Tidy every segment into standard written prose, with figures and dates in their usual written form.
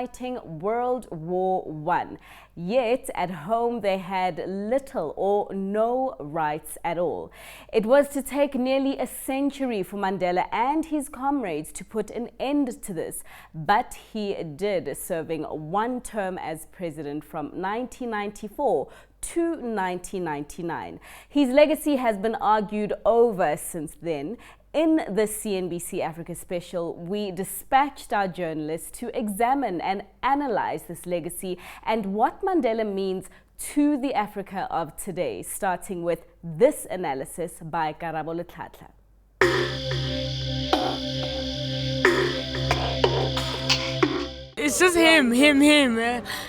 fighting World War I. Yet at home they had little or no rights at all. It was to take nearly a century for Mandela and his comrades to put an end to this, but he did, serving one term as president from 1994 to 1999. His legacy has been argued over since then. In the CNBC Africa special, we dispatched our journalists to examine and analyze this legacy and what Mandela means to the Africa of today, starting with this analysis by Karabo Letlatla. It's just him.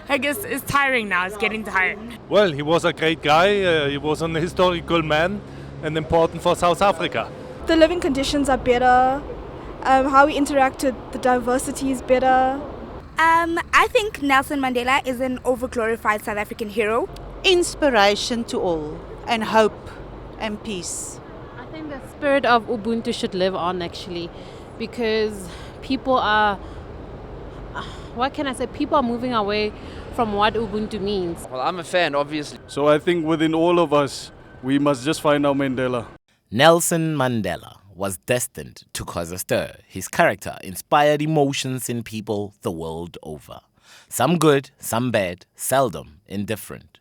I guess it's tiring now. It's getting tiring. Well, he was a great guy. He was an historical man and important for South Africa. The living conditions are better. How we interact with the diversity is better. I think Nelson Mandela is an overglorified South African hero. Inspiration to all, and hope and peace. I think the spirit of Ubuntu should live on, actually, because people are, people are moving away from what Ubuntu means. Well, I'm a fan, obviously. So I think within all of us, we must just find our Mandela. Nelson Mandela was destined to cause a stir. His character inspired emotions in people the world over. Some good, some bad, seldom indifferent.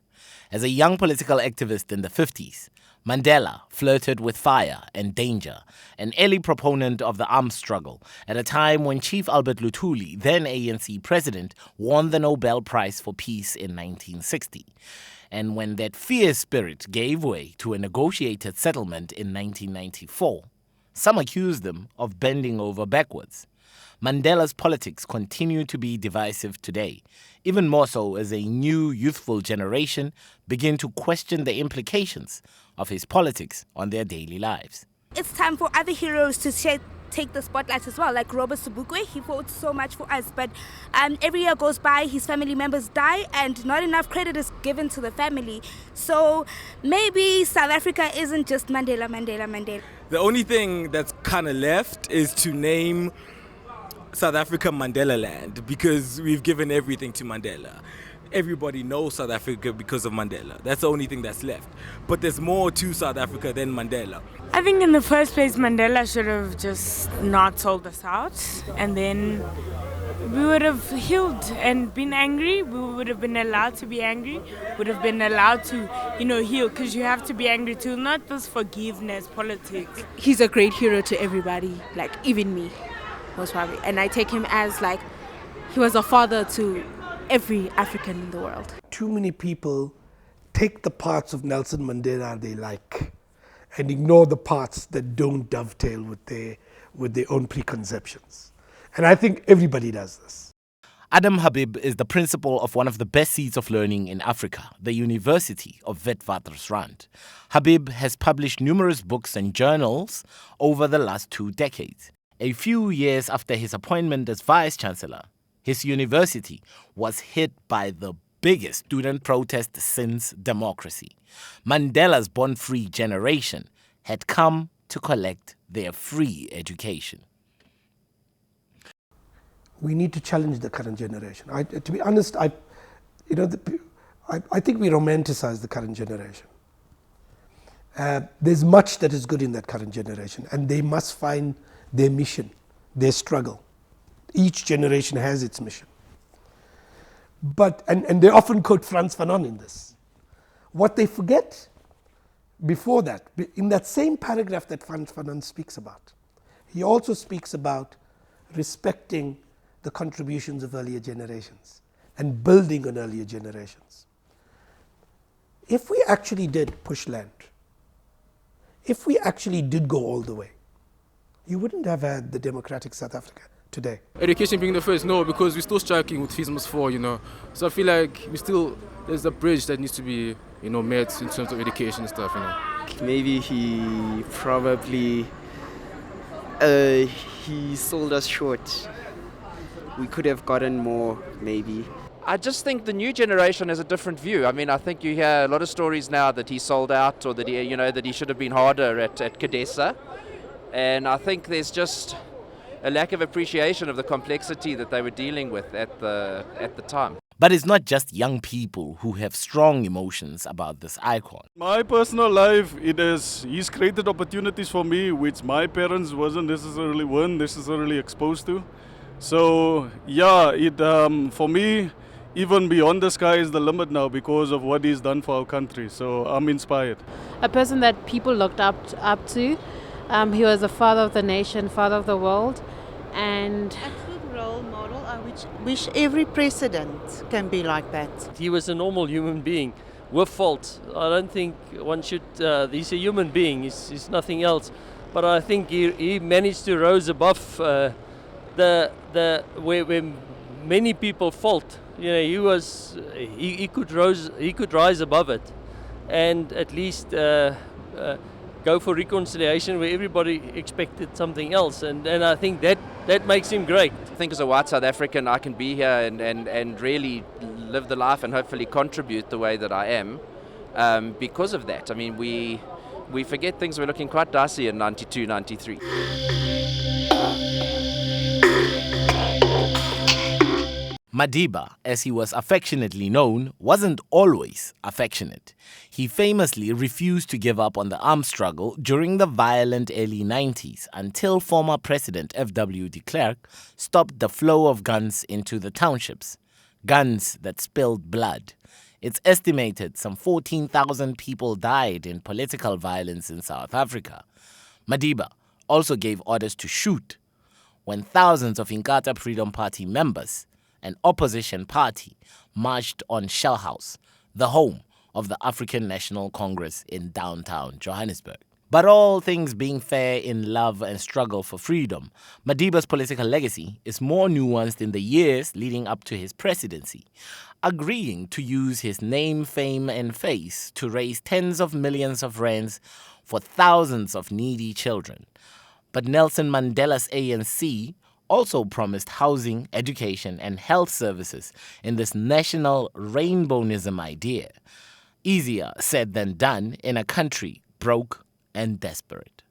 As a young political activist in the 50s, Mandela flirted with fire and danger, an early proponent of the armed struggle at a time when Chief Albert Luthuli, then ANC president, won the Nobel Prize for Peace in 1960. And when that fierce spirit gave way to a negotiated settlement in 1994, some accused him of bending over backwards. Mandela's politics continue to be divisive today, even more so as a new youthful generation begin to question the implications of his politics on their daily lives. It's time for other heroes to take the spotlight as well, like Robert Sobukwe. He fought so much for us, but every year goes by, his family members die, and not enough credit is given to the family. So maybe South Africa isn't just Mandela. The only thing that's kind of left is to name South Africa Mandela Land, because we've given everything to Mandela. Everybody knows South Africa because of Mandela. That's the only thing that's left. But there's more to South Africa than Mandela. I think in the first place, Mandela should have just not sold us out, and then we would have healed and been angry. We would have been allowed to be angry. Would have been allowed to, heal, because you have to be angry too. Not this forgiveness politics. He's a great hero to everybody, like even me, most probably. And I take him as like he was a father to every African in the world. Too many people take the parts of Nelson Mandela they like and ignore the parts that don't dovetail with their own preconceptions. And I think everybody does this. Adam HABIB is the principal of one of the best seats of learning in Africa, the University of Witwatersrand. HABIB has published numerous books and journals over the last 2 decades. A few years after his appointment as vice-chancellor, his university was hit by the biggest student protest since democracy. Mandela's born-free generation had come to collect their free education. We need to challenge the current generation. To be honest, I think we romanticize the current generation. There's much that is good in that current generation, and they must find their mission, their struggle. Each generation has its mission. But, and they often quote Frantz Fanon in this. What they forget before that, in that same paragraph that Frantz Fanon speaks about, he also speaks about respecting the contributions of earlier generations and building on earlier generations. If we actually did push land, if we actually did go all the way, you wouldn't have had the democratic South Africa today. Education being the first, no, because we're still striking with FISMAS 4, So I feel like there's a bridge that needs to be, met in terms of education and stuff, Maybe he probably, he sold us short. We could have gotten more, maybe. I just think the new generation has a different view. I mean, I think you hear a lot of stories now that he sold out, or that he, that he should have been harder at CODESA. And I think there's just, lack of appreciation of the complexity that they were dealing with at the time. But it's not just young people who have strong emotions about this icon. My personal life, he's created opportunities for me which my parents weren't necessarily exposed to. So yeah, for me, even beyond the sky is the limit now because of what he's done for our country. So I'm inspired. A person that people looked up to. He was a father of the nation, father of the world, and role model. I wish every president can be like that. He was a normal human being with faults. I don't think one should. He's a human being. He's nothing else. But I think he managed to rise above where many people fault. He could rise above it, and at least go for reconciliation where everybody expected something else, and I think that makes him great. I think as a white South African, I can be here and really live the life and hopefully contribute the way that I am because of that. I mean, we forget things were looking quite dicey in 92, 93. MADIBA, as he was affectionately known, wasn't always affectionate. He famously refused to give up on the armed struggle during the violent early 90s until former President F.W. de Klerk stopped the flow of guns into the townships. Guns that spilled blood. It's estimated some 14,000 people died in political violence in South Africa. MADIBA also gave orders to shoot when thousands of Inkatha Freedom Party members, an opposition party, marched on Shell House, the home of the African National Congress in downtown Johannesburg. But all things being fair in love and struggle for freedom, MADIBA's political legacy is more nuanced in the years leading up to his presidency, agreeing to use his name, fame and face to raise tens of millions of rands for thousands of needy children. But Nelson Mandela's ANC also promised housing, education and health services in this national rainbowism idea. Easier said than done in a country broke and desperate.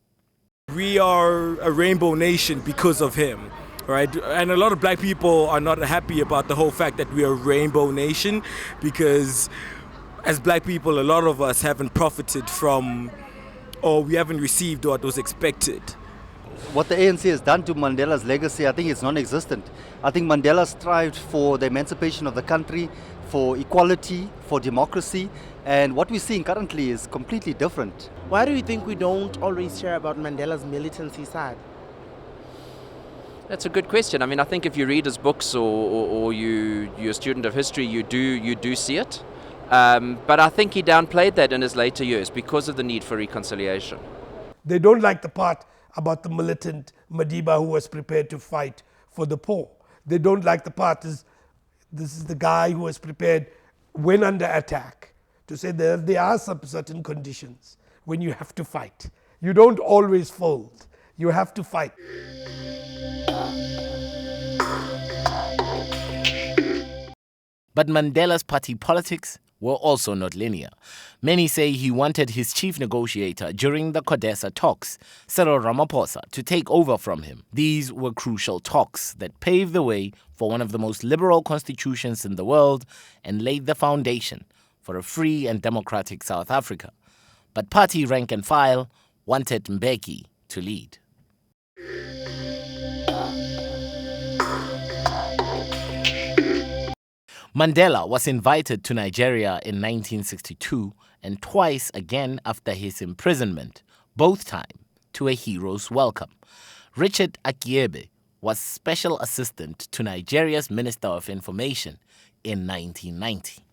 We are a rainbow nation because of him, right? And a lot of black people are not happy about the whole fact that we are a rainbow nation because as black people, a lot of us haven't profited from or we haven't received what was expected. What the ANC has done to Mandela's legacy, I think it's non-existent. I think Mandela strived for the emancipation of the country, for equality, for democracy, and what we're seeing currently is completely different. Why do you think we don't always hear about Mandela's militancy side? That's a good question. I mean, I think if you read his books or you're a student of history, you do see it. But I think he downplayed that in his later years because of the need for reconciliation. They don't like the part about the militant MADIBA who was prepared to fight for the poor. They don't like the part, this is the guy who was prepared when under attack to say that there are some certain conditions when you have to fight. You don't always fold, you have to fight. But Mandela's party politics were also not linear. Many say he wanted his chief negotiator during the CODESA talks, Cyril Ramaphosa, to take over from him. These were crucial talks that paved the way for one of the most liberal constitutions in the world and laid the foundation for a free and democratic South Africa. But party rank and file wanted Mbeki to lead. Mandela was invited to Nigeria in 1962 and twice again after his imprisonment, both times to a hero's welcome. Richard Akiebe was special assistant to Nigeria's Minister of Information in 1990.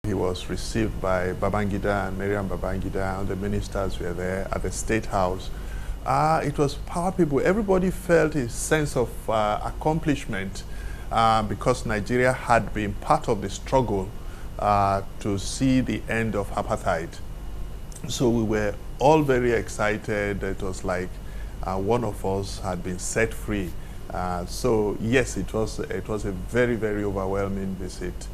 He was received by Babangida and Miriam Babangida, and the ministers were there at the State House. It was palpable. Everybody felt a sense of accomplishment because Nigeria had been part of the struggle to see the end of apartheid. So we were all very excited. It was like one of us had been set free. So yes, it was a very, very overwhelming visit.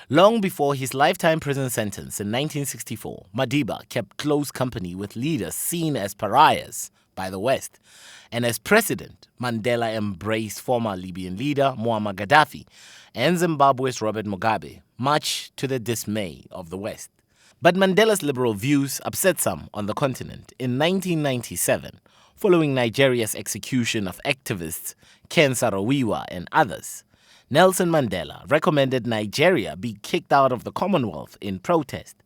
Long before his lifetime prison sentence in 1964, MADIBA kept close company with leaders seen as pariahs by the West. And as president, Mandela embraced former Libyan leader Muammar Gaddafi and Zimbabwe's Robert Mugabe, much to the dismay of the West. But Mandela's liberal views upset some on the continent. In 1997, following Nigeria's execution of activists Ken Saro-Wiwa and others, Nelson Mandela recommended Nigeria be kicked out of the Commonwealth in protest,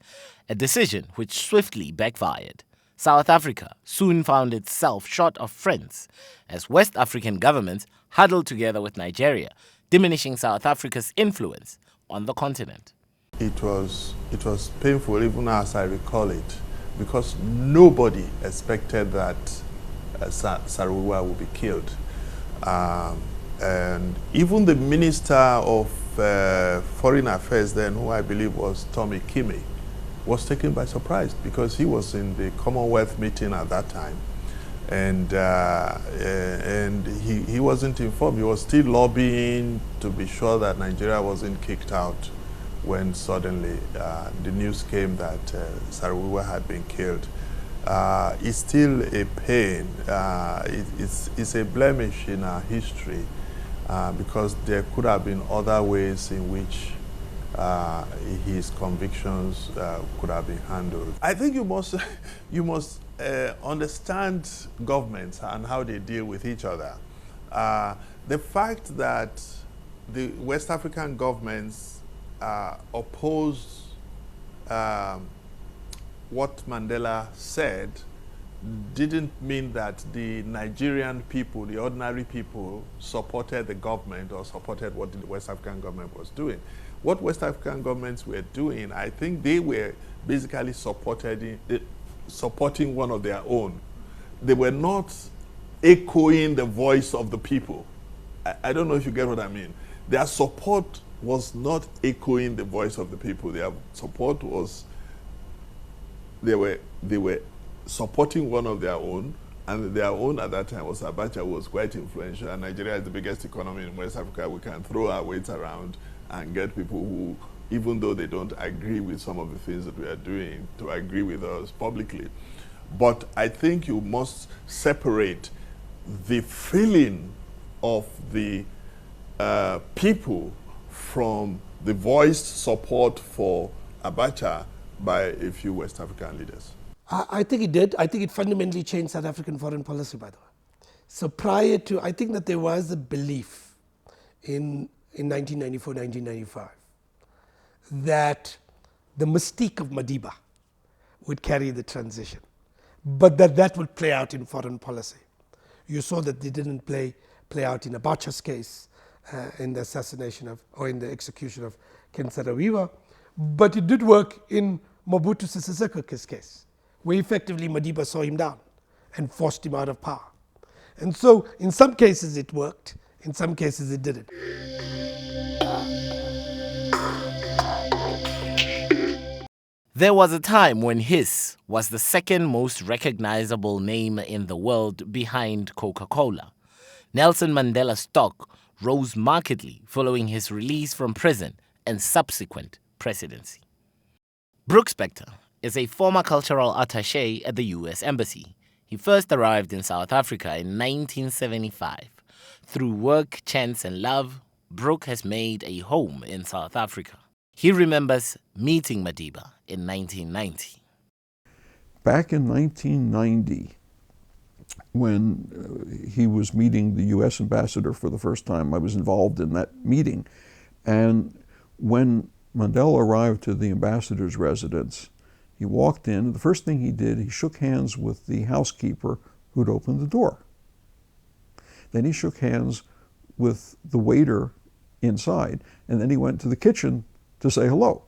a decision which swiftly backfired. South Africa soon found itself short of friends as West African governments huddled together with Nigeria, diminishing South Africa's influence on the continent. It was painful, even as I recall it, because nobody expected that Saro-Wiwa would be killed. And even the Minister of Foreign Affairs then, who I believe was Tommy Kimei, was taken by surprise because he was in the Commonwealth meeting at that time. And he wasn't informed. He was still lobbying to be sure that Nigeria wasn't kicked out when suddenly the news came that Saro-Wiwa had been killed. It's still a pain. It's a blemish in our history because there could have been other ways in which his convictions could have been handled. I think you must understand governments and how they deal with each other. The fact that the West African governments opposed what Mandela said didn't mean that the Nigerian people, the ordinary people, supported the government or supported what the West African government was doing. What West African governments were doing, I think they were basically supporting one of their own. They were not echoing the voice of the people. I don't know if you get what I mean. Their support was not echoing the voice of the people. Their support was, they were supporting one of their own, and their own at that time was Abacha, who was quite influential. And Nigeria is the biggest economy in West Africa. We can throw our weight around and get people who, even though they don't agree with some of the things that we are doing, to agree with us publicly. But I think you must separate the feeling of the people from the voiced support for Abacha by a few West African leaders. I think it did. I think it fundamentally changed South African foreign policy, by the way. So prior to, I think that there was a belief in 1994, 1995, that the mystique of MADIBA would carry the transition, but that would play out in foreign policy. You saw that they didn't play out in Abacha's case, in the assassination of, or in the execution of Ken Saro-Wiwa, but it did work in Mobutu Sese Seko's case, where effectively MADIBA saw him down and forced him out of power. And so in some cases it worked, in some cases it didn't. There was a time when his was the second most recognizable name in the world behind Coca-Cola. Nelson Mandela's stock rose markedly following his release from prison and subsequent presidency. Brooke Spector is a former cultural attaché at the U.S. Embassy. He first arrived in South Africa in 1975. Through work, chance, and love, Brooke has made a home in South Africa. He remembers meeting MADIBA in 1990. Back in 1990, when he was meeting the U.S. ambassador for the first time, I was involved in that meeting. And when Mandela arrived to the ambassador's residence, he walked in, and the first thing he did, he shook hands with the housekeeper who'd opened the door. Then he shook hands with the waiter inside, and then he went to the kitchen to say hello.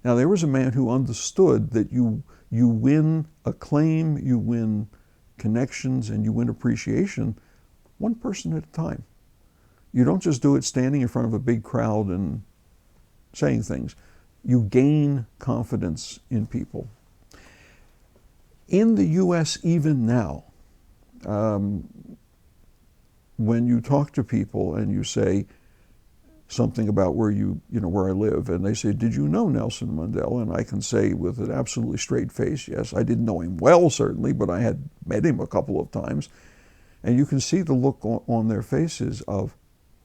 Now, there was a man who understood that you win acclaim, you win connections, and you win appreciation one person at a time. You don't just do it standing in front of a big crowd and saying things. You gain confidence in people. In the U.S., even now, when you talk to people and you say, something about where where I live, and they say, "Did you know Nelson Mandela?" And I can say with an absolutely straight face, yes, I didn't know him well, certainly, but I had met him a couple of times. And you can see the look on their faces of,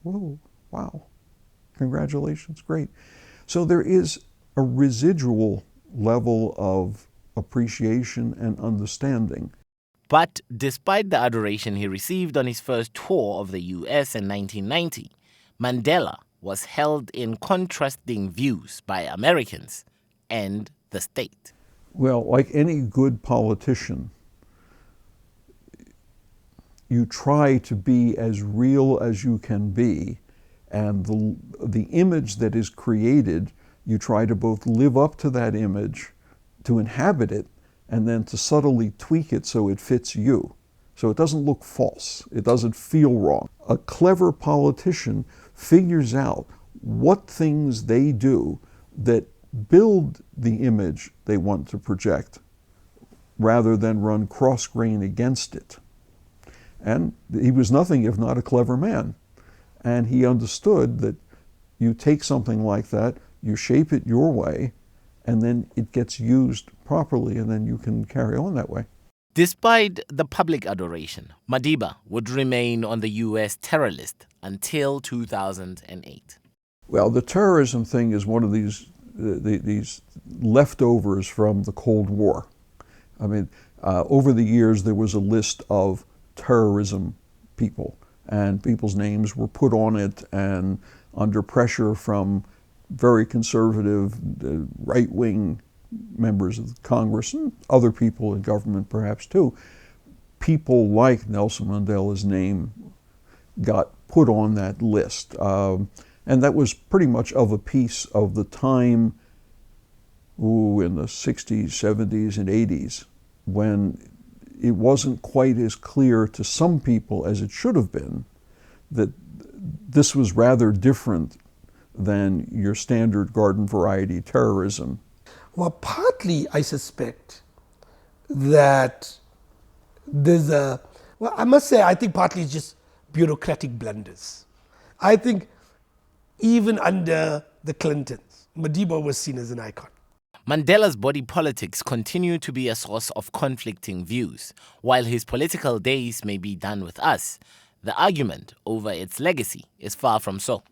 whoa, wow, congratulations, great. So there is a residual level of appreciation and understanding. But despite the adoration he received on his first tour of the US in 1990, Mandela was held in contrasting views by Americans and the state. Well, like any good politician, you try to be as real as you can be, and the image that is created, you try to both live up to that image, to inhabit it, and then to subtly tweak it so it fits you. So it doesn't look false, it doesn't feel wrong. A clever politician figures out what things they do that build the image they want to project, rather than run cross-grain against it. And he was nothing if not a clever man. And he understood that you take something like that, you shape it your way, and then it gets used properly, and then you can carry on that way. Despite the public adoration, MADIBA would remain on the US terror list until 2008. Well, the terrorism thing is one of these leftovers from the Cold War. I mean, over the years there was a list of terrorism people, and people's names were put on it, and under pressure from very conservative, right-wing members of Congress and other people in government perhaps too, people like Nelson Mandela's name got put on that list. And that was pretty much of a piece of the time in the 60s, 70s, and 80s, when it wasn't quite as clear to some people as it should have been that this was rather different than your standard garden variety terrorism. Well, partly I suspect that there's I must say, I think partly it's just bureaucratic blunders. I think even under the Clintons, MADIBA was seen as an icon. Mandela's body politics continue to be a source of conflicting views. While his political days may be done with us, the argument over its legacy is far from so.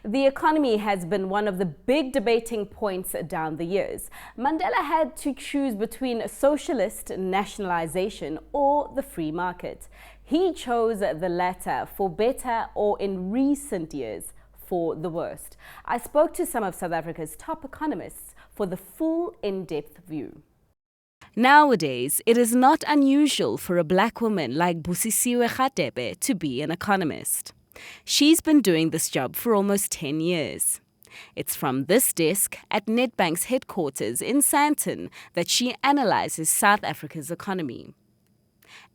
The economy has been one of the big debating points down the years. Mandela had to choose between socialist nationalization or the free market. He chose the latter for better, or in recent years, for the worst. I spoke to some of South Africa's top economists for the full in-depth view. Nowadays, it is not unusual for a black woman like Busisiwe Radebe to be an economist. She's been doing this job for almost 10 years. It's from this desk at Nedbank's headquarters in Sandton that she analyzes South Africa's economy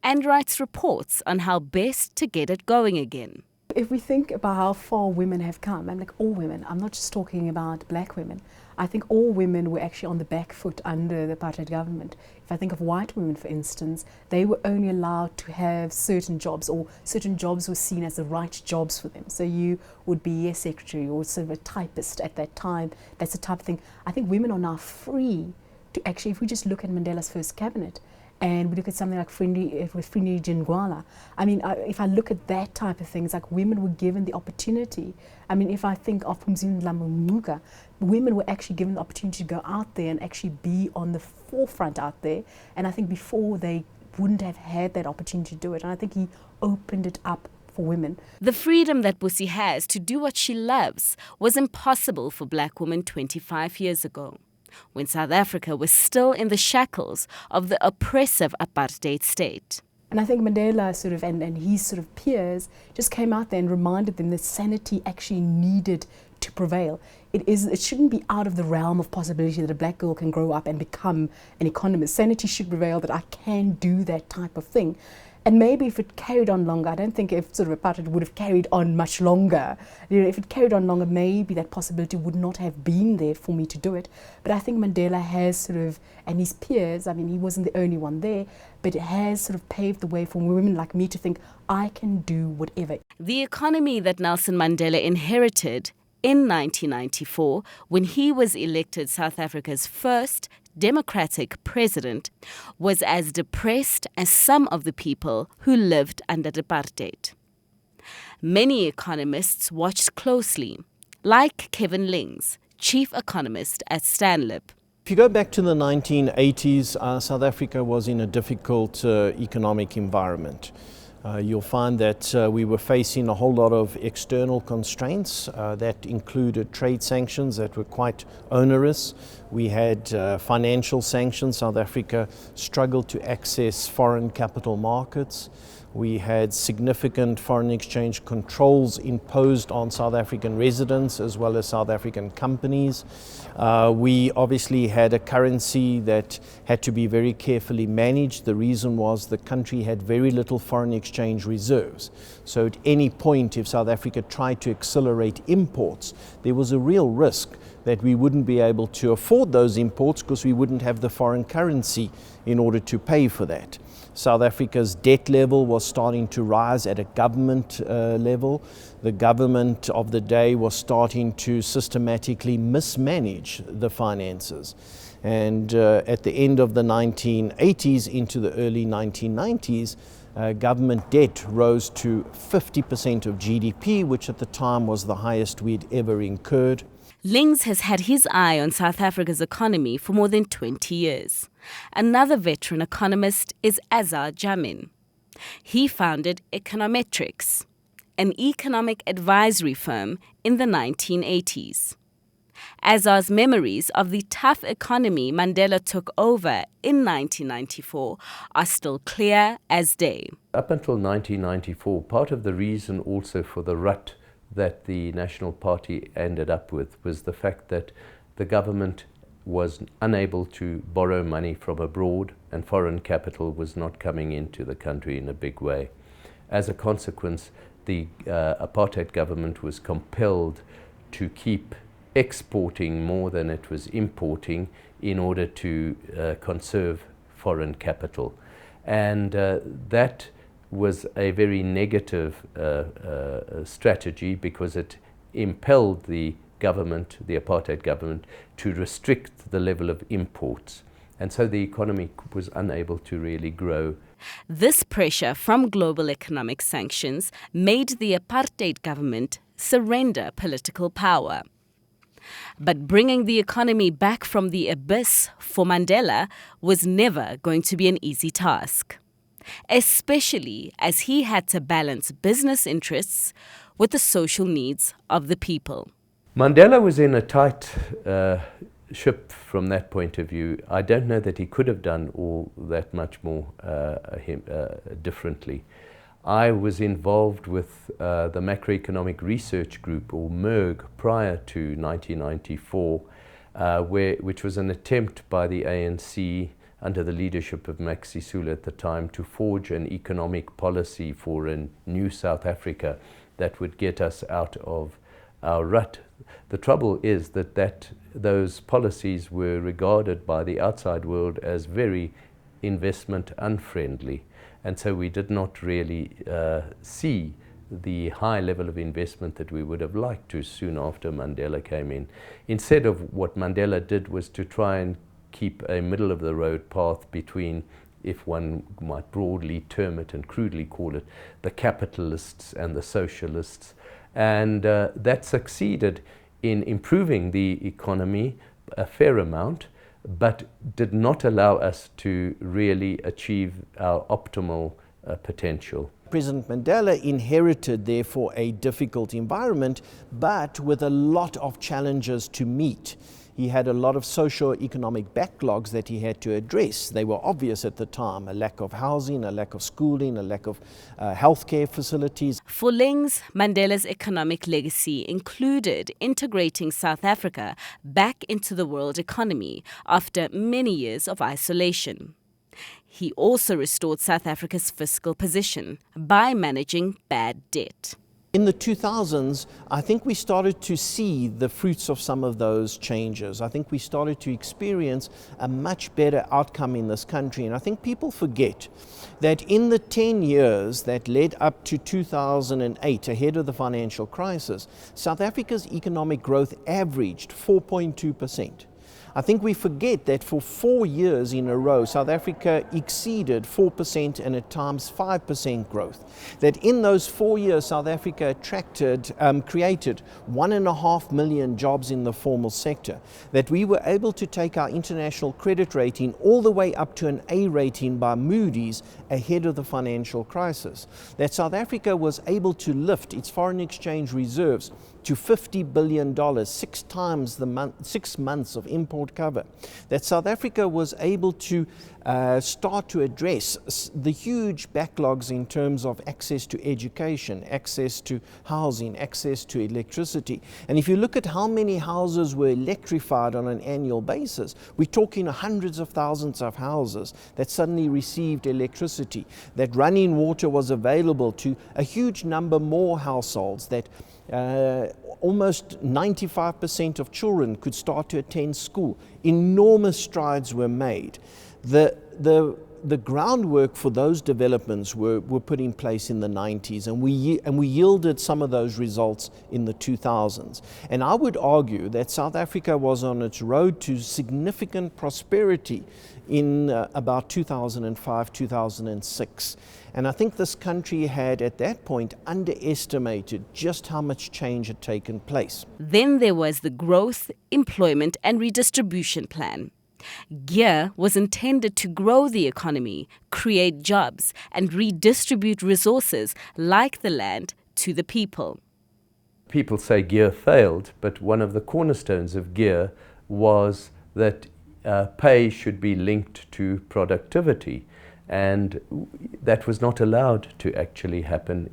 and writes reports on how best to get it going again. If we think about how far women have come, I'm like all women, I'm not just talking about black women. I think all women were actually on the back foot under the apartheid government. If I think of white women, for instance, they were only allowed to have certain jobs, or certain jobs were seen as the right jobs for them. So you would be a secretary or sort of a typist at that time. That's the type of thing. I think women are now free to actually, if we just look at Mandela's first cabinet, and we look at something like Frindi Jingwala. I mean, if I look at that type of thing, it's like women were given the opportunity. I mean, if I think of Phumzile Mlambo-Ngcuka, women were actually given the opportunity to go out there and actually be on the forefront out there. And I think before they wouldn't have had that opportunity to do it. And I think he opened it up for women. The freedom that Busi has to do what she loves was impossible for black women 25 years ago, when South Africa was still in the shackles of the oppressive apartheid state. And I think Mandela sort of, and his sort of peers just came out there and reminded them that sanity actually needed to prevail. It shouldn't be out of the realm of possibility that a black girl can grow up and become an economist. Sanity should prevail that I can do that type of thing. And maybe if it carried on longer, I don't think if sort of apartheid would have carried on much longer. You know, if it carried on longer, maybe that possibility would not have been there for me to do it. But I think Mandela has sort of, and his peers, I mean, he wasn't the only one there, but it has sort of paved the way for women like me to think, I can do whatever. The economy that Nelson Mandela inherited in 1994 when he was elected South Africa's first democratic president, was as depressed as some of the people who lived under apartheid. Many economists watched closely, like Kevin LINGS, chief economist at STANLIB. If you go back to the 1980s, South Africa was in a difficult economic environment. You'll find that we were facing a whole lot of external constraints that included trade sanctions that were quite onerous. We had financial sanctions. South Africa struggled to access foreign capital markets. We had significant foreign exchange controls imposed on South African residents as well as South African companies. We obviously had a currency that had to be very carefully managed. The reason was the country had very little foreign exchange reserves. So at any point, if South Africa tried to accelerate imports, there was a real risk that we wouldn't be able to afford those imports because we wouldn't have the foreign currency in order to pay for that. South Africa's debt level was starting to rise at a government level. The government of the day was starting to systematically mismanage the finances. And at the end of the 1980s into the early 1990s, government debt rose to 50% of GDP, which at the time was the highest we'd ever incurred. LINGS has had his eye on South Africa's economy for more than 20 years. Another veteran economist is Azar Jamin. He founded Econometrics, an economic advisory firm in the 1980s. Azar's memories of the tough economy Mandela took over in 1994 are still clear as day. Up until 1994, part of the reason also for the rut that the National Party ended up with was the fact that the government was unable to borrow money from abroad and foreign capital was not coming into the country in a big way. As a consequence, the apartheid government was compelled to keep exporting more than it was importing in order to conserve foreign capital. And that was a very negative strategy because it impelled the government, the apartheid government, to restrict the level of imports. And so the economy was unable to really grow. This pressure from global economic sanctions made the apartheid government surrender political power. But bringing the economy back from the abyss for Mandela was never going to be an easy task, especially as he had to balance business interests with the social needs of the people. Mandela was in a tight ship from that point of view. I don't know that he could have done all that much more differently. I was involved with the Macroeconomic Research Group, or MERG, prior to 1994, which was an attempt by the ANC under the leadership of Max Sisulu at the time to forge an economic policy for a new South Africa that would get us out of our rut. The trouble is that those policies were regarded by the outside world as very investment unfriendly, and so we did not really see the high level of investment that we would have liked to soon after Mandela came in. Instead of what Mandela did was to try and keep a middle-of-the-road path between, if one might broadly term it and crudely call it, the capitalists and the socialists. And that succeeded in improving the economy a fair amount, but did not allow us to really achieve our optimal potential. President Mandela inherited, therefore, a difficult environment, but with a lot of challenges to meet. He had a lot of socio-economic backlogs that he had to address. They were obvious at the time: a lack of housing, a lack of schooling, a lack of healthcare facilities. For LINGS, Mandela's economic legacy included integrating South Africa back into the world economy after many years of isolation. He also restored South Africa's fiscal position by managing bad debt. In the 2000s, I think we started to see the fruits of some of those changes. I think we started to experience a much better outcome in this country. And I think people forget that in the 10 years that led up to 2008, ahead of the financial crisis, South Africa's economic growth averaged 4.2%. I think we forget that for 4 years in a row, South Africa exceeded 4% and at times 5% growth. That in those 4 years, South Africa created 1.5 million jobs in the formal sector. That we were able to take our international credit rating all the way up to an A rating by Moody's ahead of the financial crisis. That South Africa was able to lift its foreign exchange reserves to $50 billion, 6 times 6 months of import cover. That South Africa was able to start to address the huge backlogs in terms of access to education, access to housing, access to electricity. And if you look at how many houses were electrified on an annual basis, we're talking hundreds of thousands of houses that suddenly received electricity, that running water was available to a huge number more households, that almost 95% of children could start to attend school. Enormous strides were made. The groundwork for those developments were put in place in the 90s, and we yielded some of those results in the 2000s. And I would argue that South Africa was on its road to significant prosperity in about 2005, 2006. And I think this country had at that point underestimated just how much change had taken place. Then there was the Growth, Employment and Redistribution Plan. GEAR was intended to grow the economy, create jobs and redistribute resources like the land to the people. People say GEAR failed, but one of the cornerstones of GEAR was that pay should be linked to productivity, and that was not allowed to actually happen.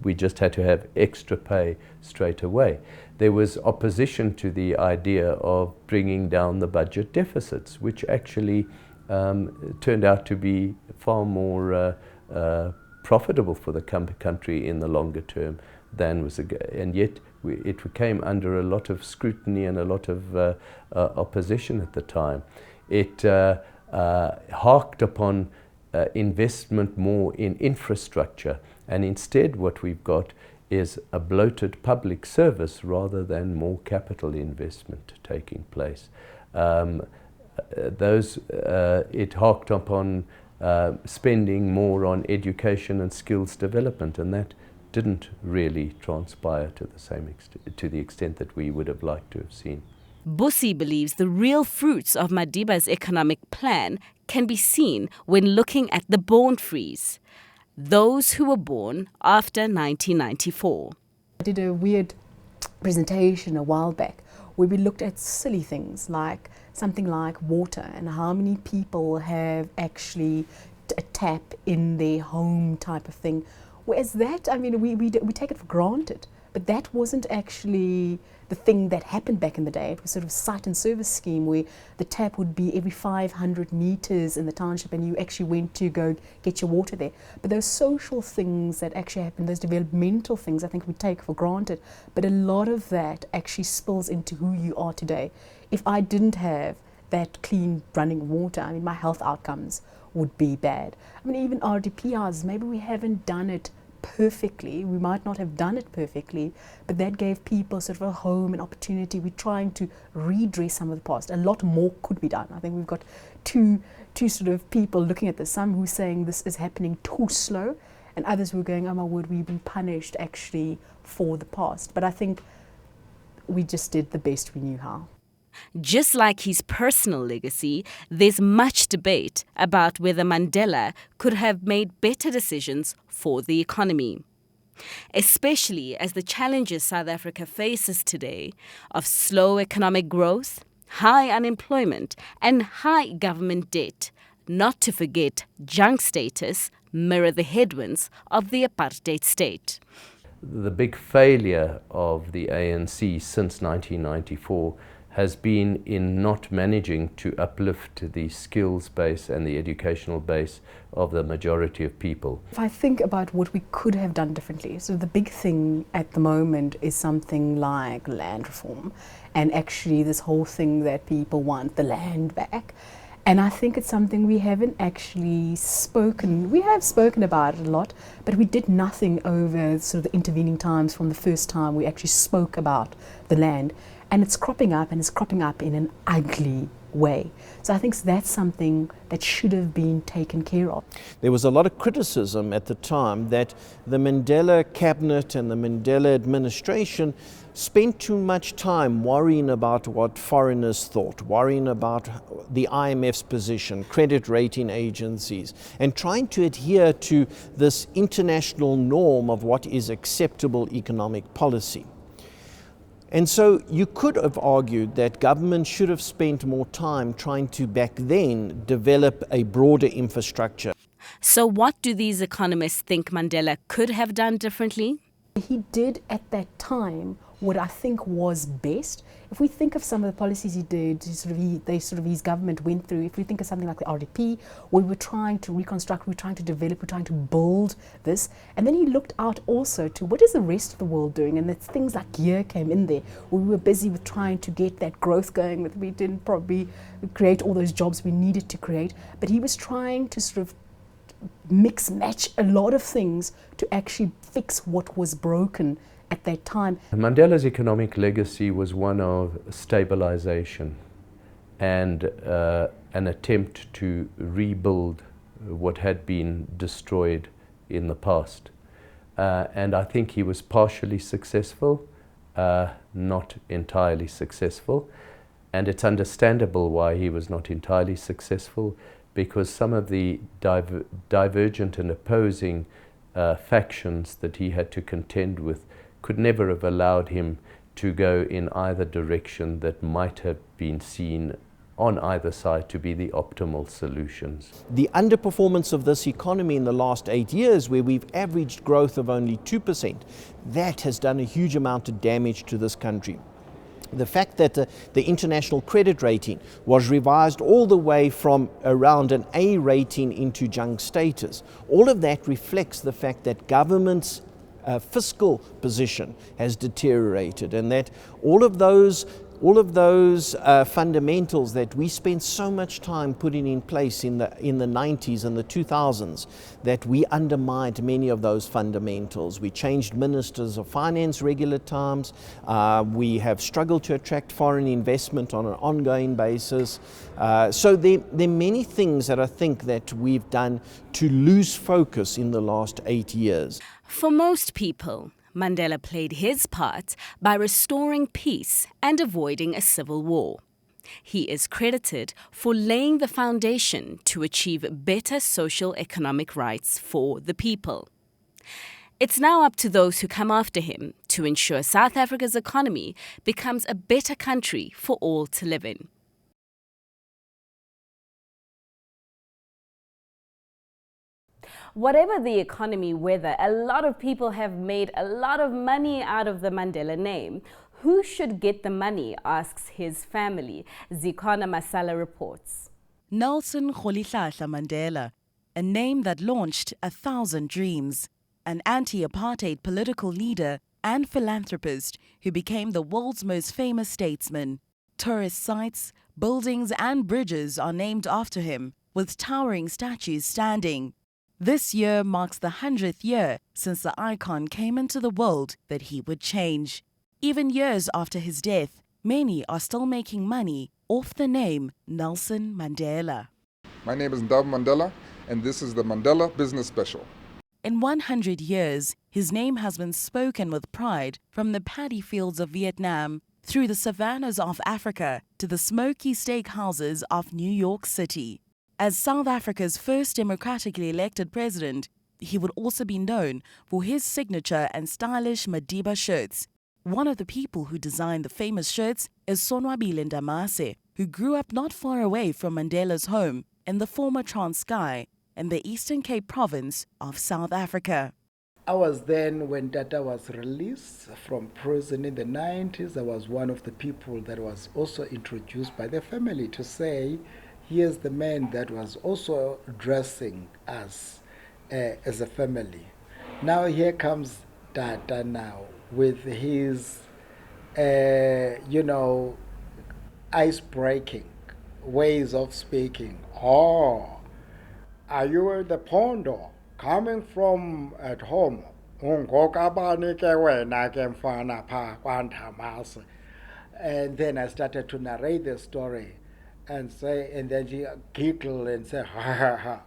We just had to have extra pay straight away. There was opposition to the idea of bringing down the budget deficits, which actually turned out to be far more profitable for the country in the longer term than was, and yet it came under a lot of scrutiny and a lot of opposition at the time. It harked upon investment more in infrastructure, and instead what we've got is a bloated public service rather than more capital investment taking place. It harked upon spending more on education and skills development, and that didn't really transpire to the same extent, to the extent that we would have liked to have seen. Busi believes the real fruits of MADIBA's economic plan can be seen when looking at the born frees, those who were born after 1994. I did a weird presentation a while back where we looked at silly things like something like water and how many people have actually a tap in their home type of thing. Whereas that, I mean, we take it for granted, but that wasn't actually the thing that happened back in the day. It was sort of a site and service scheme where the tap would be every 500 meters in the township and you actually went to go get your water there. But those social things that actually happen, those developmental things, I think we take for granted. But a lot of that actually spills into who you are today. If I didn't have that clean running water, I mean, my health outcomes would be bad. I mean, even RDPRs, maybe we haven't done it perfectly. We might not have done it perfectly, but that gave people sort of a home and opportunity. We're trying to redress some of the past. A lot more could be done. I think we've got two sort of people looking at this. Some who are saying this is happening too slow, and others who are going, oh my word, we've been punished actually for the past. But I think we just did the best we knew how. Just like his personal legacy, there's much debate about whether Mandela could have made better decisions for the economy, especially as the challenges South Africa faces today of slow economic growth, high unemployment and high government debt, not to forget junk status, mirror the headwinds of the apartheid state. The big failure of the ANC since 1994 has been in not managing to uplift the skills base and the educational base of the majority of people. If I think about what we could have done differently, so the big thing at the moment is something like land reform, and actually this whole thing that people want the land back. And I think it's something we haven't actually spoken. We have spoken about it a lot, but we did nothing over sort of the intervening times from the first time we actually spoke about the land. And it's cropping up, and it's cropping up in an ugly way. So I think that's something that should have been taken care of. There was a lot of criticism at the time that the Mandela cabinet and the Mandela administration spent too much time worrying about what foreigners thought, worrying about the IMF's position, credit rating agencies, and trying to adhere to this international norm of what is acceptable economic policy. And so you could have argued that government should have spent more time trying to, back then, develop a broader infrastructure. So what do these economists think Mandela could have done differently? He did at that time what I think was best. If we think of some of the policies he did, his government went through, if we think of something like the RDP, we were trying to reconstruct, we were trying to develop, we were trying to build this. And then he looked out also to what is the rest of the world doing, and that's things like gear came in there. We were busy with trying to get that growth going, but we didn't probably create all those jobs we needed to create. But he was trying to sort of mix match a lot of things to actually fix what was broken at that time. Mandela's economic legacy was one of stabilization and an attempt to rebuild what had been destroyed in the past. And I think he was partially successful, not entirely successful. And it's understandable why he was not entirely successful, because some of the divergent and opposing factions that he had to contend with could never have allowed him to go in either direction that might have been seen on either side to be the optimal solutions. The underperformance of this economy in the last 8 years, where we've averaged growth of only 2%, that has done a huge amount of damage to this country. The fact that the international credit rating was revised all the way from around an A rating into junk status, all of that reflects the fact that government's fiscal position has deteriorated, and that all of those fundamentals that we spent so much time putting in place in the 90s and the 2000s, that we undermined many of those fundamentals. We changed ministers of finance regular times. We have struggled to attract foreign investment on an ongoing basis. So there are many things that I think that we've done to lose focus in the last 8 years. For most people, Mandela played his part by restoring peace and avoiding a civil war. He is credited for laying the foundation to achieve better social economic rights for the people. It's now up to those who come after him to ensure South Africa's economy becomes a better country for all to live in. Whatever the economy weather, a lot of people have made a lot of money out of the Mandela name. Who should get the money, asks his family. Zikona Masala reports. Nelson Mandela, a name that launched 1,000 dreams, an anti-apartheid political leader and philanthropist who became the world's most famous statesman. Tourist sites, buildings and bridges are named after him, with towering statues standing. This year marks the 100th year since the icon came into the world that he would change. Even years after his death, many are still making money off the name Nelson Mandela. My name is NDABA Mandela, and this is the Mandela Business Special. In 100 years, his name has been spoken with pride from the paddy fields of Vietnam, through the savannas of Africa, to the smoky steakhouses of New York City. As South Africa's first democratically elected president, he would also be known for his signature and stylish MADIBA shirts. One of the people who designed the famous shirts is SONWABILE NDAMASE, who grew up not far away from Mandela's home in the former Transkei in the Eastern Cape province of South Africa. I was then, when Tata was released from prison in the 90s, I was one of the people that was also introduced by the family to say, here's the man that was also dressing us as a family. Now here comes Tata now with his, ice-breaking ways of speaking. Oh, are you at the Pondo? Coming from at home? And then I started to narrate the story and say, and then she giggled and said, ha ha ha,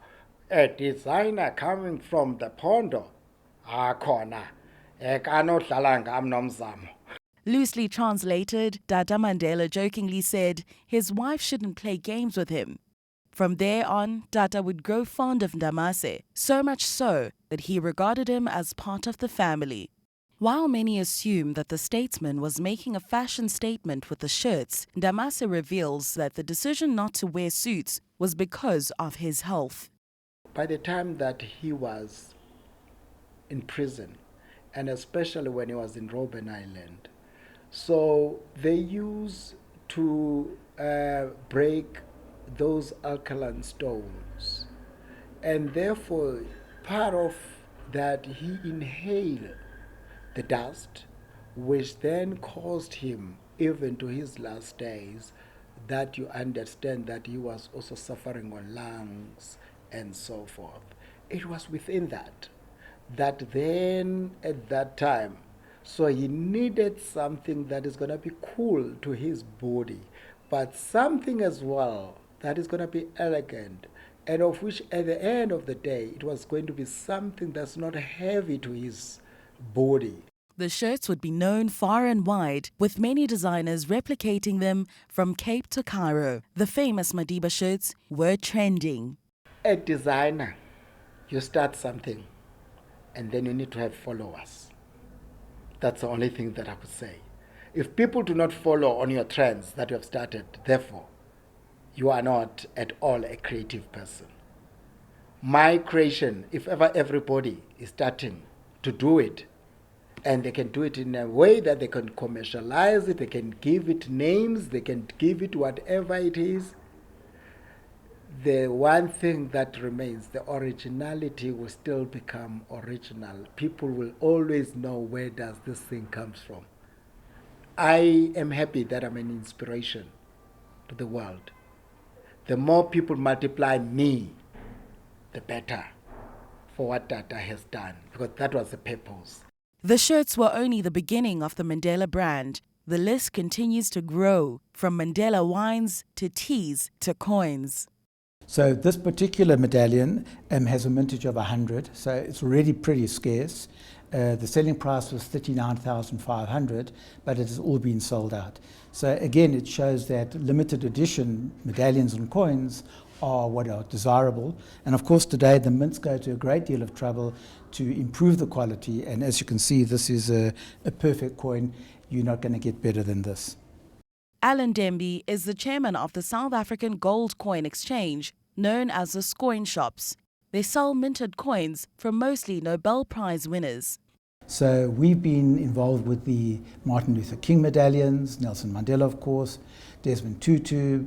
a designer coming from the Pondo? Khona, ekanohlala ngam nomzamo. Loosely translated, Tata Mandela jokingly said his wife shouldn't play games with him. From there on, Tata would grow fond of NDAMASE, so much so that he regarded him as part of the family. While many assume that the statesman was making a fashion statement with the shirts, NDAMASE reveals that the decision not to wear suits was because of his health. By the time that he was in prison, and especially when he was in Robben Island, so they used to break those alkaline stones, and therefore part of that he inhaled the dust, which then caused him, even to his last days, that you understand that he was also suffering on lungs and so forth. It was within that then at that time, so he needed something that is going to be cool to his body, but something as well that is going to be elegant, and of which at the end of the day it was going to be something that's not heavy to his body. The shirts would be known far and wide, with many designers replicating them from Cape to Cairo. The famous MADIBA shirts were trending. A designer, you start something and then you need to have followers. That's the only thing that I could say. If people do not follow on your trends that you have started, therefore, you are not at all a creative person. My creation, if ever everybody is starting to do it, and they can do it in a way that they can commercialize it, they can give it names, they can give it whatever it is, the one thing that remains, the originality will still become original. People will always know where does this thing comes from. I am happy that I'm an inspiration to the world. The more people multiply me, the better for what Tata has done, because that was the purpose. The shirts were only the beginning of the Mandela brand. The list continues to grow, from Mandela wines to teas to coins. So this particular medallion has a mintage of 100, so it's already pretty scarce. The selling price was 39,500, but it has all been sold out. So again, it shows that limited edition medallions and coins are what are desirable. And of course today the mints go to a great deal of trouble to improve the quality, and as you can see, this is a perfect coin. You're not going to get better than this. Alan DEMBY is the chairman of the South African Gold Coin Exchange, known as the Scoin Shops. They sell minted coins from mostly Nobel Prize winners. So we've been involved with the Martin Luther King medallions, Nelson Mandela of course, Desmond Tutu,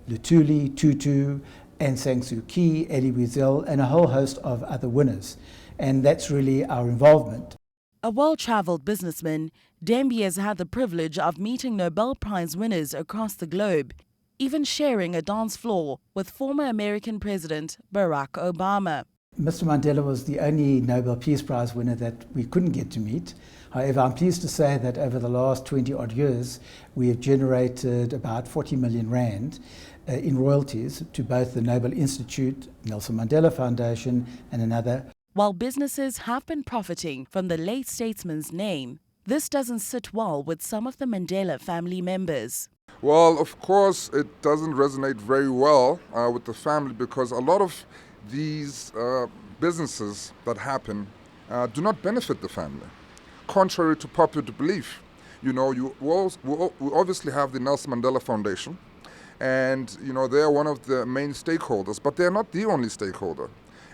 Lutuli, Tutu, Aung San Suu Kyi, Eddie Wiesel, and a whole host of other winners. And that's really our involvement. A well-traveled businessman, DEMBY has had the privilege of meeting Nobel Prize winners across the globe, even sharing a dance floor with former American President Barack Obama. Mr. Mandela was the only Nobel Peace Prize winner that we couldn't get to meet. However, I'm pleased to say that over the last 20-odd years, we have generated about 40 million rand in royalties to both the Nobel Institute, Nelson Mandela Foundation, and another. While businesses have been profiting from the late statesman's name, this doesn't sit well with some of the Mandela family members. Well, of course, it doesn't resonate very well with the family, because a lot of these businesses that happen do not benefit the family, contrary to popular belief. You know, we obviously have the Nelson Mandela Foundation, and you know, they are one of the main stakeholders, but they are not the only stakeholder.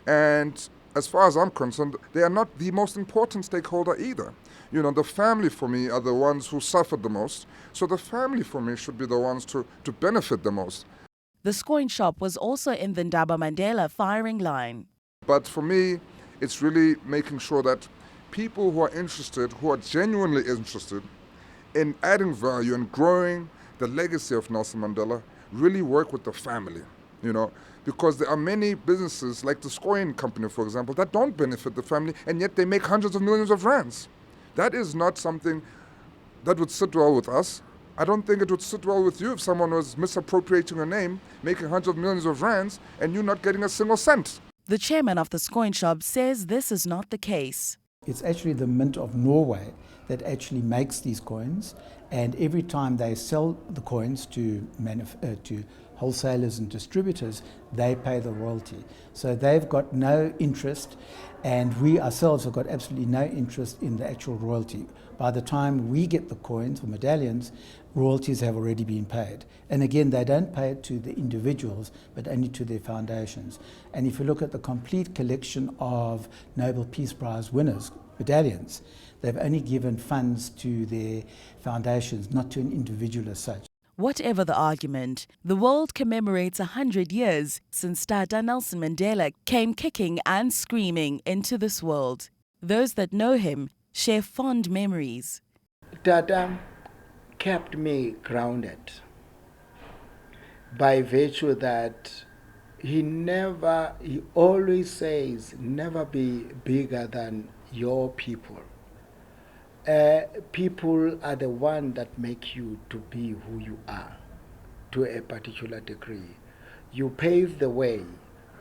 And as far as I'm concerned, they are not the most important stakeholder either. You know, the family for me are the ones who suffered the most, so the family for me should be the ones to benefit the most. The coin shop was also in the NDABA Mandela firing line. But for me, it's really making sure that people who are interested, who are genuinely interested in adding value and growing the legacy of Nelson Mandela, really work with the family, you know, because there are many businesses like the Coin company, for example, that don't benefit the family, and yet they make hundreds of millions of rands. That is not something that would sit well with us. I don't think it would sit well with you if someone was misappropriating your name, making hundreds of millions of rands, and you not getting a single cent. The chairman of the coin shop says this is not the case. It's actually the Mint of Norway that actually makes these coins, and every time they sell the coins to wholesalers and distributors, they pay the royalty. So they've got no interest, and we ourselves have got absolutely no interest in the actual royalty. By the time we get the coins or medallions, royalties have already been paid. And again, they don't pay it to the individuals, but only to their foundations. And if you look at the complete collection of Nobel Peace Prize winners, medallions, they've only given funds to their foundations, not to an individual as such. Whatever the argument, the world commemorates 100 years since Tata Nelson Mandela came kicking and screaming into this world. Those that know him share fond memories. Tata kept me grounded by virtue that he always says, never be bigger than your people. People are the one that make you to be who you are to a particular degree. You pave the way,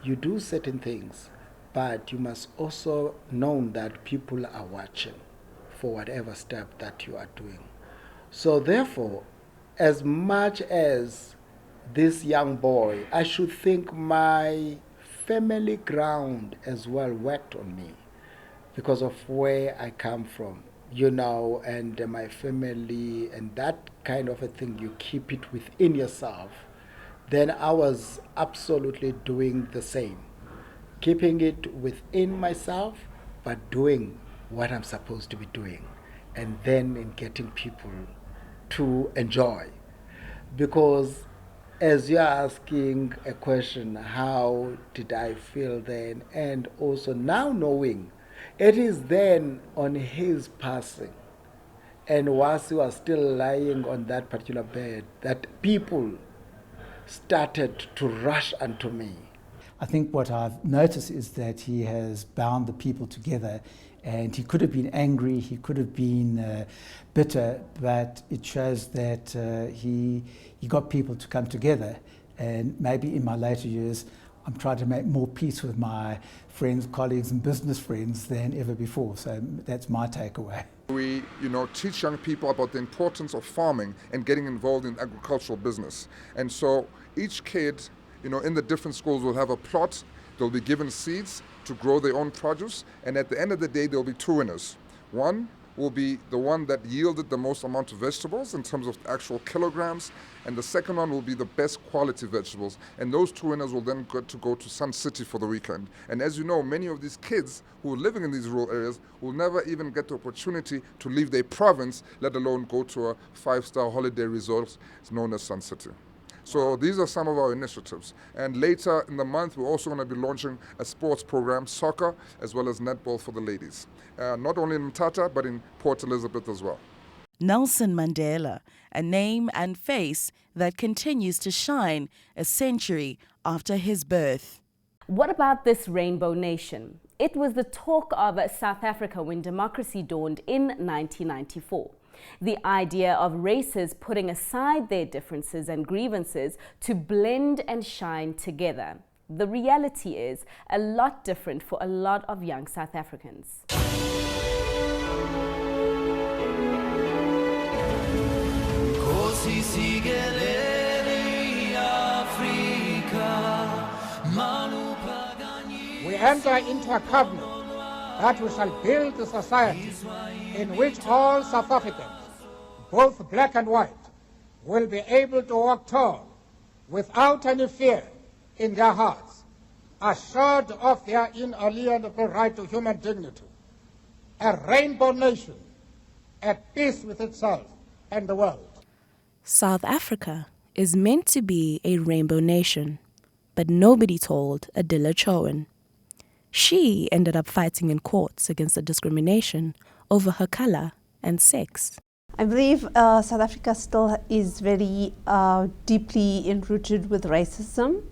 you do certain things, but you must also know that people are watching for whatever step that you are doing. So therefore, as much as this young boy, I should think my family ground as well worked on me because of where I come from, you know, and my family and that kind of a thing, you keep it within yourself. Then I was absolutely doing the same, keeping it within myself, but doing what I'm supposed to be doing, and then in getting people to enjoy. Because as you're asking a question, how did I feel then, and also now knowing it is then on his passing, and whilst he was still lying on that particular bed, that people started to rush unto me. I think what I've noticed is that he has bound the people together, and he could have been angry, he could have been bitter, but it shows that he got people to come together. And maybe in my later years, I'm trying to make more peace with my friends, colleagues and business friends than ever before. So that's my takeaway. We, teach young people about the importance of farming and getting involved in agricultural business. And so each kid, in the different schools will have a plot. They'll be given seeds to grow their own produce. And at the end of the day, there'll be two winners. One will be the one that yielded the most amount of vegetables in terms of actual kilograms, and the second one will be the best quality vegetables, and those two winners will then get to go to Sun City for the weekend. And as you know, many of these kids who are living in these rural areas will never even get the opportunity to leave their province, let alone go to a 5-star holiday resort known as Sun City. So these are some of our initiatives. And later in the month, we're also going to be launching a sports program, soccer, as well as netball for the ladies. Not only in Mthatha, but in Port Elizabeth as well. Nelson Mandela, a name and face that continues to shine a century after his birth. What about this rainbow nation? It was the talk of South Africa when democracy dawned in 1994. The idea of races putting aside their differences and grievances to blend and shine together. The reality is a lot different for a lot of young South Africans. We enter into a covenant that we shall build a society in which all South Africans, both black and white, will be able to walk tall without any fear in their hearts. assured of their inalienable right to human dignity, a rainbow nation at peace with itself and the world. South Africa is meant to be a rainbow nation, but nobody told ADILA CHOWAN. She ended up fighting in courts against the discrimination over her color and sex. I believe South Africa still is very deeply enrooted with racism,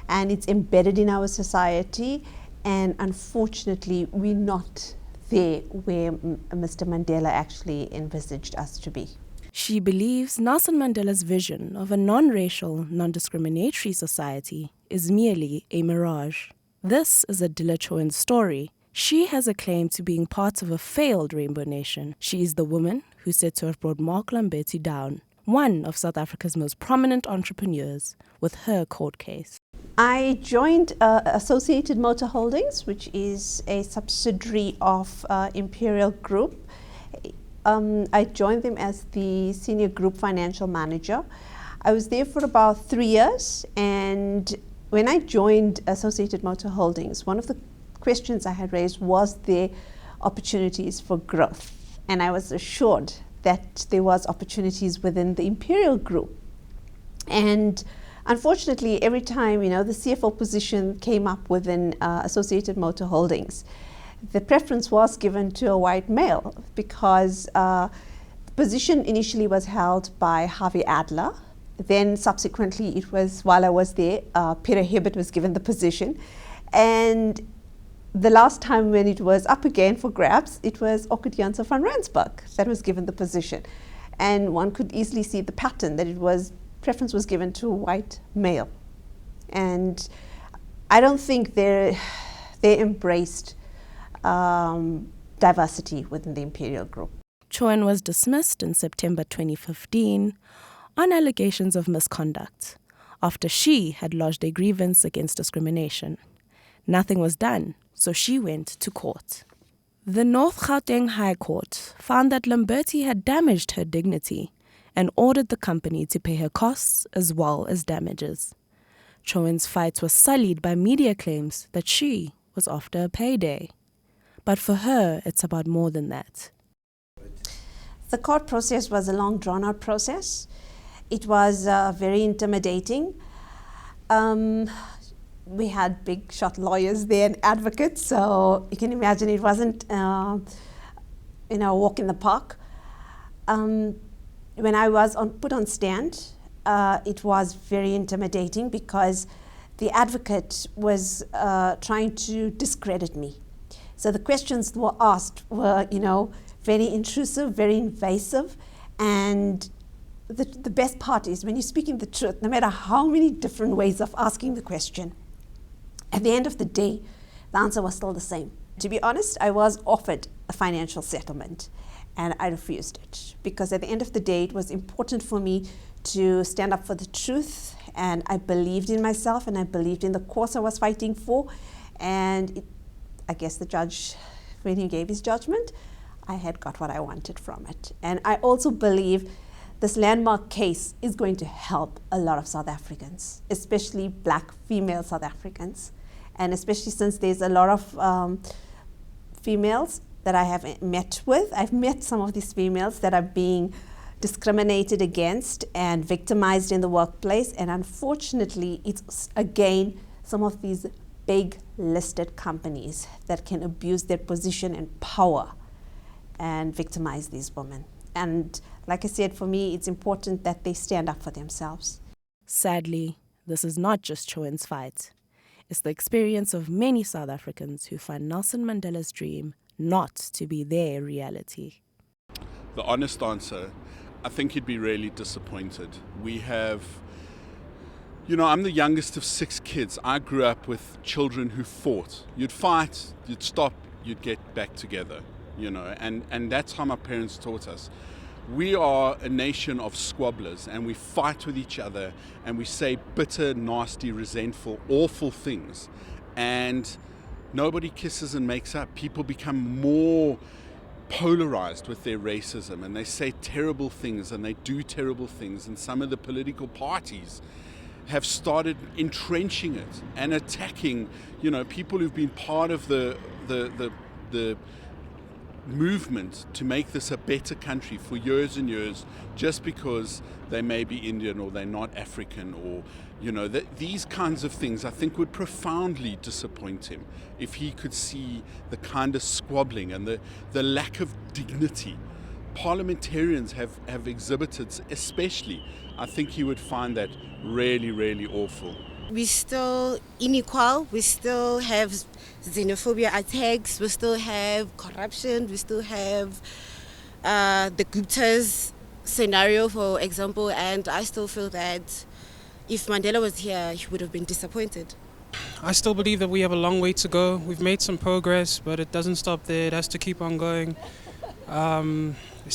and it's embedded in our society, and unfortunately we're not there where Mr. Mandela actually envisaged us to be. She believes Nelson Mandela's vision of a non-racial, non-discriminatory society is merely a mirage. This is ADILA CHOWAN's story. She has a claim to being part of a failed rainbow nation. She is the woman who's said to have brought Mark Lamberti down, one of South Africa's most prominent entrepreneurs, with her court case. I joined Associated Motor Holdings, which is a subsidiary of Imperial Group. I joined them as the senior group financial manager. I was there for about 3 years, and when I joined Associated Motor Holdings, one of the questions I had raised was there opportunities for growth, and I was assured that there was opportunities within the Imperial Group. And unfortunately, every time the CFO position came up within Associated Motor Holdings, the preference was given to a white male, because the position initially was held by Harvey Adler. Then subsequently, it was, while I was there, Peter Hibbert was given the position. And the last time when it was up again for grabs, it was Okut Janse van Rensburg that was given the position. And one could easily see the pattern that preference was given to a white male. And I don't think they embraced diversity within the Imperial Group. CHOWAN was dismissed in September 2015 on allegations of misconduct after she had lodged a grievance against discrimination. Nothing was done, so she went to court. The North Gauteng High Court found that Lamberti had damaged her dignity and ordered the company to pay her costs as well as damages. CHOWAN's fight was sullied by media claims that she was after a payday. But for her, it's about more than that. The court process was a long, drawn-out process. It was very intimidating. We had big shot lawyers there and advocates, so you can imagine it wasn't a walk in the park. When I was put on stand, it was very intimidating because the advocate was trying to discredit me. So the questions that were asked were, very intrusive, very invasive, and the best part is when you're speaking the truth, no matter how many different ways of asking the question, at the end of the day, the answer was still the same. To be honest, I was offered a financial settlement, and I refused it because at the end of the day, it was important for me to stand up for the truth, and I believed in myself, and I believed in the cause I was fighting for, and I guess the judge, when he gave his judgment, I had got what I wanted from it. And I also believe this landmark case is going to help a lot of South Africans, especially black female South Africans. And especially since there's a lot of females that I have met with. I've met some of these females that are being discriminated against and victimized in the workplace. And unfortunately, it's again some of these big listed companies that can abuse their position and power and victimize these women. And like I said, for me, it's important that they stand up for themselves. Sadly, this is not just CHOWAN's fight. It's the experience of many South Africans who find Nelson Mandela's dream not to be their reality. The honest answer, I think you'd be really disappointed. We have, I'm the youngest of 6 kids. I grew up with children who fought. You'd fight, you'd stop, you'd get back together, and that's how my parents taught us. We are a nation of squabblers, and we fight with each other, and we say bitter, nasty, resentful, awful things, and nobody kisses and makes up. People become more polarized with their racism, and they say terrible things and they do terrible things, and some of the political parties, have started entrenching it and attacking, people who've been part of the movement to make this a better country for years and years, just because they may be Indian or they're not African, or these kinds of things I think would profoundly disappoint him if he could see the kind of squabbling and the lack of dignity parliamentarians have exhibited, especially. I think he would find that really, really awful. We're still unequal, we still have xenophobia attacks, we still have corruption, we still have the Gupta's scenario, for example, and I still feel that if Mandela was here, he would have been disappointed. I still believe that we have a long way to go. We've made some progress, but it doesn't stop there. It has to keep on going. We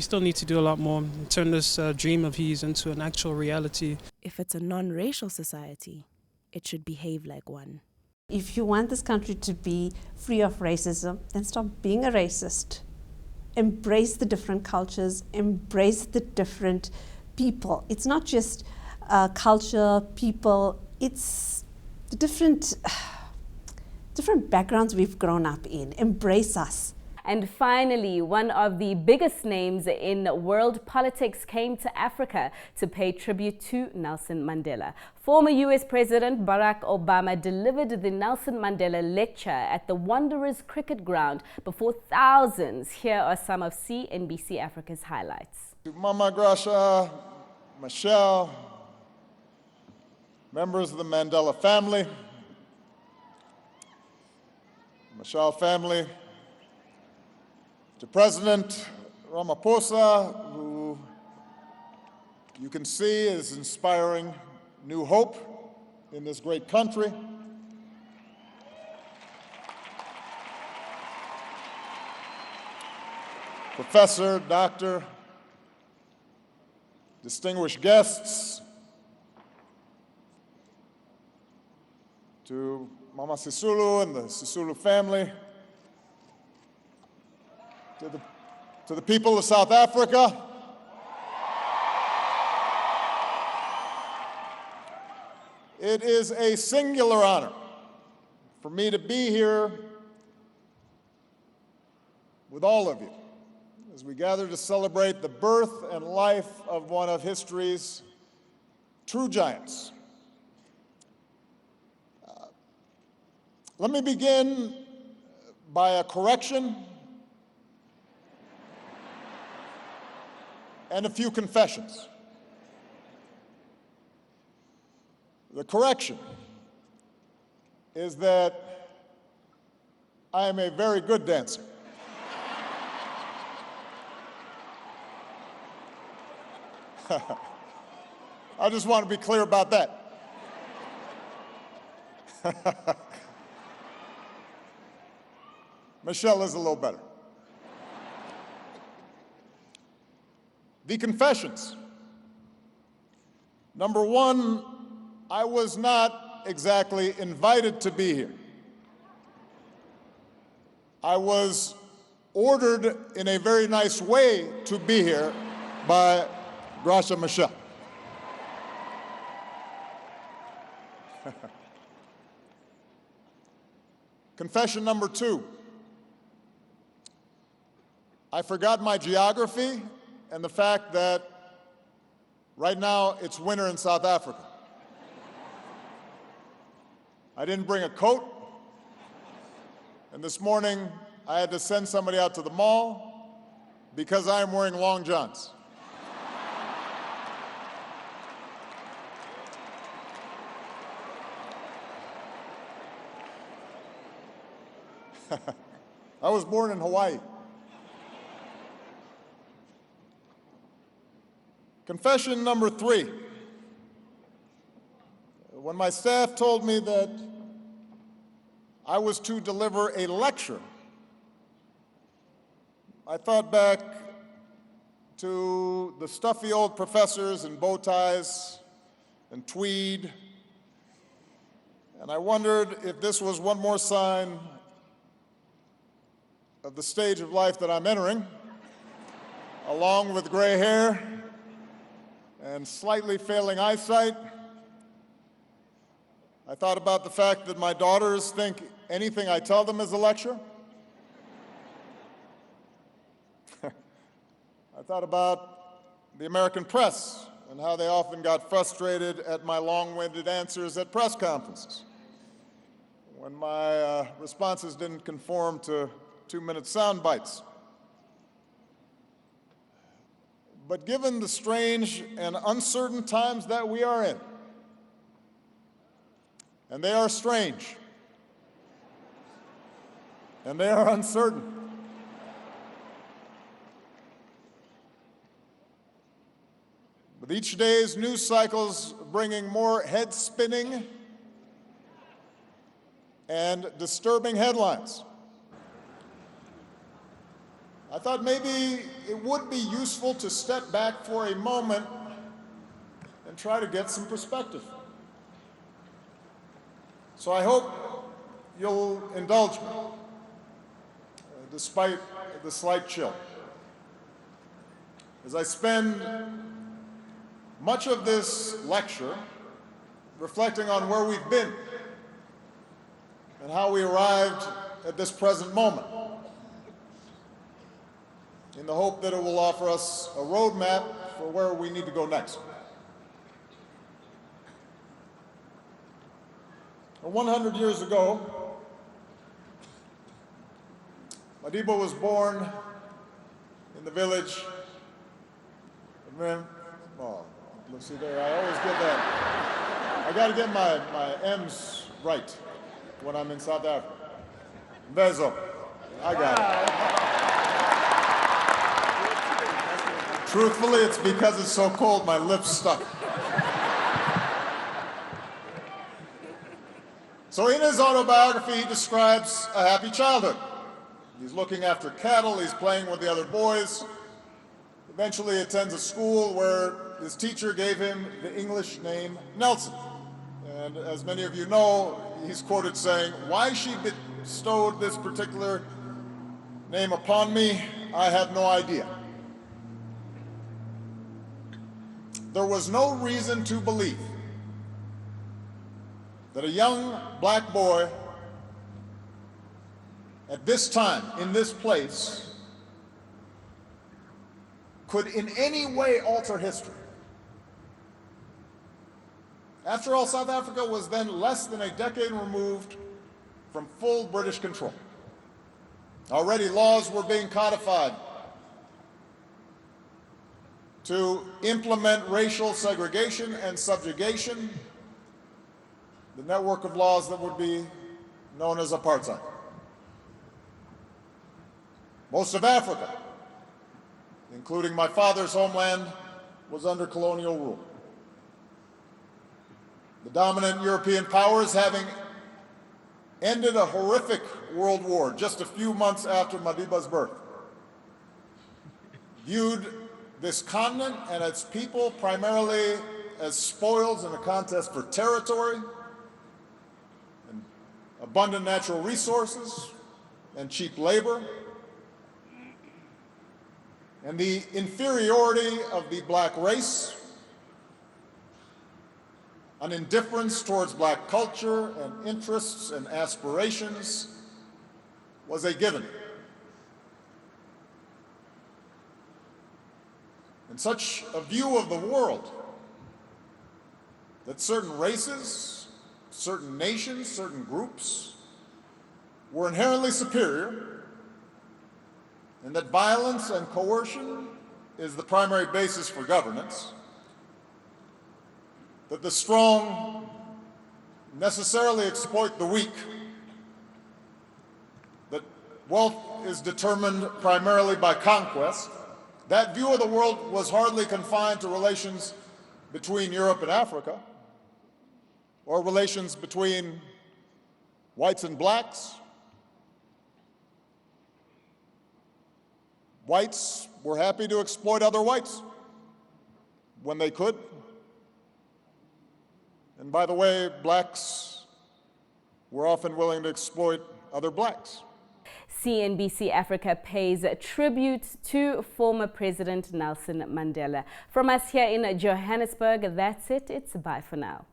still need to do a lot more, turn this dream of his into an actual reality. If it's a non-racial society, it should behave like one. If you want this country to be free of racism, then stop being a racist. Embrace the different cultures, embrace the different people. It's not just culture, people, it's the different backgrounds we've grown up in. Embrace us. And finally, one of the biggest names in world politics came to Africa to pay tribute to Nelson Mandela. Former US President Barack Obama delivered the Nelson Mandela lecture at the Wanderers Cricket Ground before thousands. Here are some of CNBC Africa's highlights. Mama Gracia, Michelle, members of the Mandela family, Michelle family, to President Ramaphosa, who you can see is inspiring new hope in this great country. Professor, doctor, distinguished guests, to Mama Sisulu and the Sisulu family, to the people of South Africa, it is a singular honor for me to be here with all of you as we gather to celebrate the birth and life of one of history's true giants. Let me begin by a correction and a few confessions. The correction is that I am a very good dancer. I just want to be clear about that. Michelle is a little better. The confessions. Number one, I was not exactly invited to be here. I was ordered in a very nice way to be here by Gracia Michelle. Confession number two. I forgot my geography and the fact that right now it's winter in South Africa. I didn't bring a coat, and this morning I had to send somebody out to the mall because I am wearing long johns. I was born in Hawaii. Confession number three. When my staff told me that I was to deliver a lecture, I thought back to the stuffy old professors in bow ties and tweed, and I wondered if this was one more sign of the stage of life that I'm entering, along with gray hair and slightly failing eyesight, I thought about the fact that my daughters think anything I tell them is a lecture. I thought about the American press and how they often got frustrated at my long-winded answers at press conferences when my responses didn't conform to 2-minute sound bites. But given the strange and uncertain times that we are in, and they are strange, and they are uncertain, with each day's news cycles bringing more head-spinning and disturbing headlines, I thought maybe it would be useful to step back for a moment and try to get some perspective. So I hope you'll indulge me, despite the slight chill, as I spend much of this lecture reflecting on where we've been and how we arrived at this present moment, in the hope that it will offer us a roadmap for where we need to go next. 100 years ago, MADIBA was born in the village of let's see there, I always get that. I got to get my M's right when I'm in South Africa. Mvezo. I got it. Truthfully, it's because it's so cold, my lips stuck. So in his autobiography, he describes a happy childhood. He's looking after cattle, he's playing with the other boys. Eventually he attends a school where his teacher gave him the English name Nelson. And as many of you know, he's quoted saying, "Why she bestowed this particular name upon me, I have no idea. There was no reason to believe that a young black boy at this time, in this place, could in any way alter history." After all, South Africa was then less than a decade removed from full British control. Already laws were being codified to implement racial segregation and subjugation, the network of laws that would be known as apartheid. Most of Africa, including my father's homeland, was under colonial rule. The dominant European powers, having ended a horrific world war just a few months after MADIBA's birth, viewed this continent and its people primarily as spoils in a contest for territory and abundant natural resources and cheap labor, and the inferiority of the black race, an indifference towards black culture and interests and aspirations was a given. And such a view of the world, that certain races, certain nations, certain groups were inherently superior, and that violence and coercion is the primary basis for governance, that the strong necessarily exploit the weak, that wealth is determined primarily by conquest. That view of the world was hardly confined to relations between Europe and Africa, or relations between whites and blacks. Whites were happy to exploit other whites when they could. And by the way, blacks were often willing to exploit other blacks. CNBC Africa pays tribute to former President Nelson Mandela. From us here in Johannesburg, that's it. It's bye for now.